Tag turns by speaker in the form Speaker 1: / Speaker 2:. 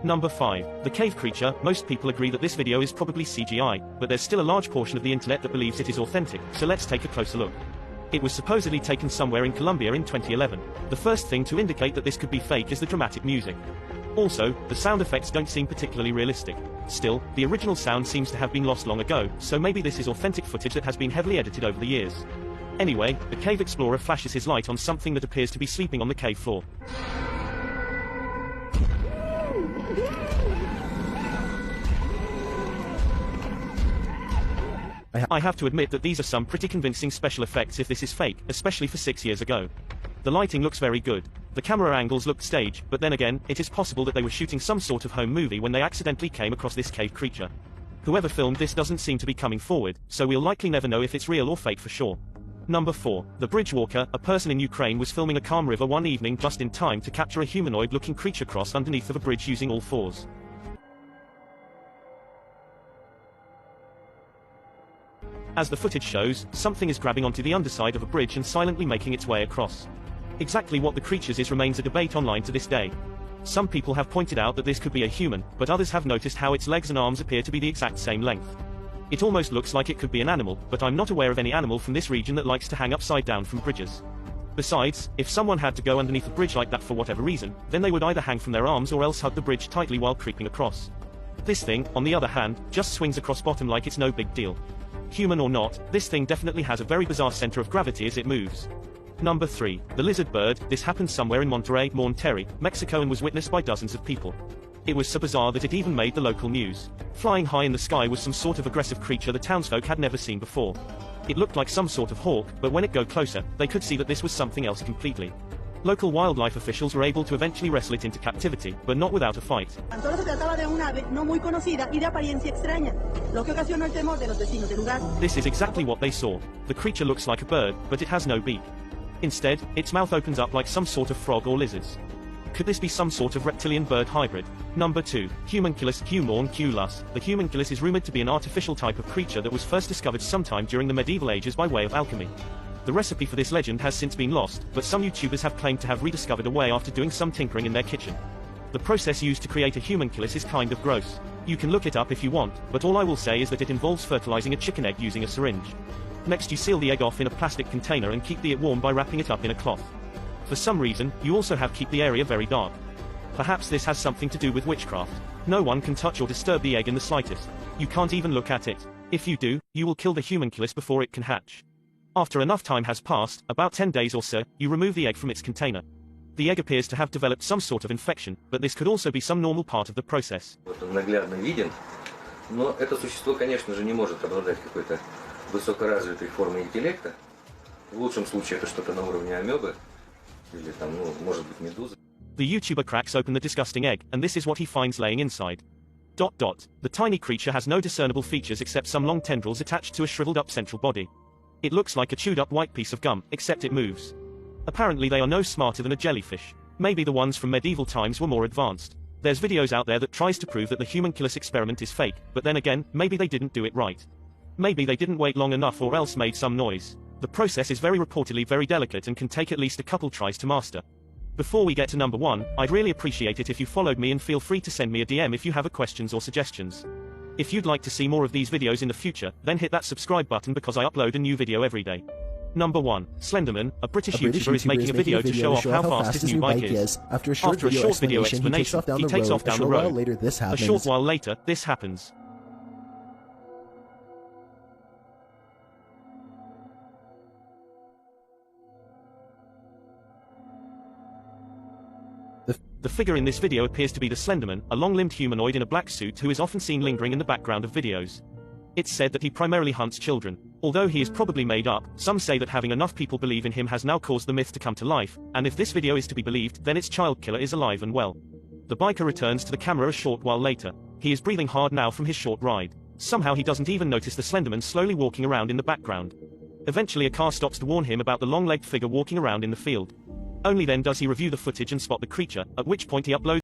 Speaker 1: Number 5. The cave creature. Most people agree that this video is probably CGI, but there's still a large portion of the internet that believes it is authentic, so let's take a closer look. It was supposedly taken somewhere in Colombia in 2011. The first thing to indicate that this could be fake is the dramatic music. Also, the sound effects don't seem particularly realistic. Still, the original sound seems to have been lost long ago, so maybe this is authentic footage that has been heavily edited over the years. Anyway, the cave explorer flashes his light on something that appears to be sleeping on the cave floor. I have to admit that these are some pretty convincing special effects if this is fake, especially for 6 years ago. The lighting looks very good. The camera angles looked staged, but then again, it is possible that they were shooting some sort of home movie when they accidentally came across this cave creature. Whoever filmed this doesn't seem to be coming forward, so we'll likely never know if it's real or fake for sure. Number 4. The bridge walker. A person in Ukraine was filming a calm river one evening just in time to capture a humanoid-looking creature cross underneath of a bridge using all fours. As the footage shows, something is grabbing onto the underside of a bridge and silently making its way across. Exactly what the creature is remains a debate online to this day. Some people have pointed out that this could be a human, but others have noticed how its legs and arms appear to be the exact same length. It almost looks like it could be an animal, but I'm not aware of any animal from this region that likes to hang upside down from bridges. Besides, if someone had to go underneath a bridge like that for whatever reason, then they would either hang from their arms or else hug the bridge tightly while creeping across. This thing, on the other hand, just swings across bottom like it's no big deal. Human or not, this thing definitely has a very bizarre center of gravity as it moves. Number 3. The lizard bird. This happened somewhere in Monterrey, Mexico and was witnessed by dozens of people. It was so bizarre that it even made the local news. Flying high in the sky was some sort of aggressive creature the townsfolk had never seen before. It looked like some sort of hawk, but when it got closer, they could see that this was something else completely. Local wildlife officials were able to eventually wrestle it into captivity, but not without a fight. This is exactly what they saw. The creature looks like a bird, but it has no beak. Instead, its mouth opens up like some sort of frog or lizards. Could this be some sort of reptilian bird hybrid? Number 2. Humunculus. The humunculus is rumored to be an artificial type of creature that was first discovered sometime during the medieval ages by way of alchemy. The recipe for this legend has since been lost, but some YouTubers have claimed to have rediscovered a way after doing some tinkering in their kitchen. The process used to create a humunculus is kind of gross. You can look it up if you want, but all I will say is that it involves fertilizing a chicken egg using a syringe. Next you seal the egg off in a plastic container and keep it warm by wrapping it up in a cloth. For some reason, you also have keep the area very dark. Perhaps this has something to do with witchcraft. No one can touch or disturb the egg in the slightest. You can't even look at it. If you do, you will kill the humunculus before it can hatch. After enough time has passed, about 10 days or so, you remove the egg from its container. The egg appears to have developed some sort of infection, but this could also be some normal part of the process.
Speaker 2: Наглядно виден, но это существо, конечно же, не может обладать какой-то высокоразвитой формой интеллекта. В лучшем случае это что-то на уровне амебы или там, может быть, медузы.
Speaker 1: The YouTuber cracks open the disgusting egg, and this is what he finds laying inside. The tiny creature has no discernible features except some long tendrils attached to a shriveled up central body. It looks like a chewed up white piece of gum, except it moves. Apparently they are no smarter than a jellyfish. Maybe the ones from medieval times were more advanced. There's videos out there that tries to prove that the humunculus experiment is fake, but then again, maybe they didn't do it right. Maybe they didn't wait long enough or else made some noise. The process is very reportedly very delicate and can take at least a couple tries to master. Before we get to number 1, I'd really appreciate it if you followed me and feel free to send me a DM if you have questions or suggestions. If you'd like to see more of these videos in the future, then hit that subscribe button because I upload a new video every day. Number 1. Slenderman. A British YouTuber is making a video to show off how fast his new bike is. After a short video explanation, he takes off down the road. A short while later, this happens. The figure in this video appears to be the Slenderman, a long-limbed humanoid in a black suit who is often seen lingering in the background of videos. It's said that he primarily hunts children. Although he is probably made up, some say that having enough people believe in him has now caused the myth to come to life, and if this video is to be believed, then its child killer is alive and well. The biker returns to the camera a short while later. He is breathing hard now from his short ride. Somehow he doesn't even notice the Slenderman slowly walking around in the background. Eventually a car stops to warn him about the long-legged figure walking around in the field. Only then does he review the footage and spot the creature, at which point he uploads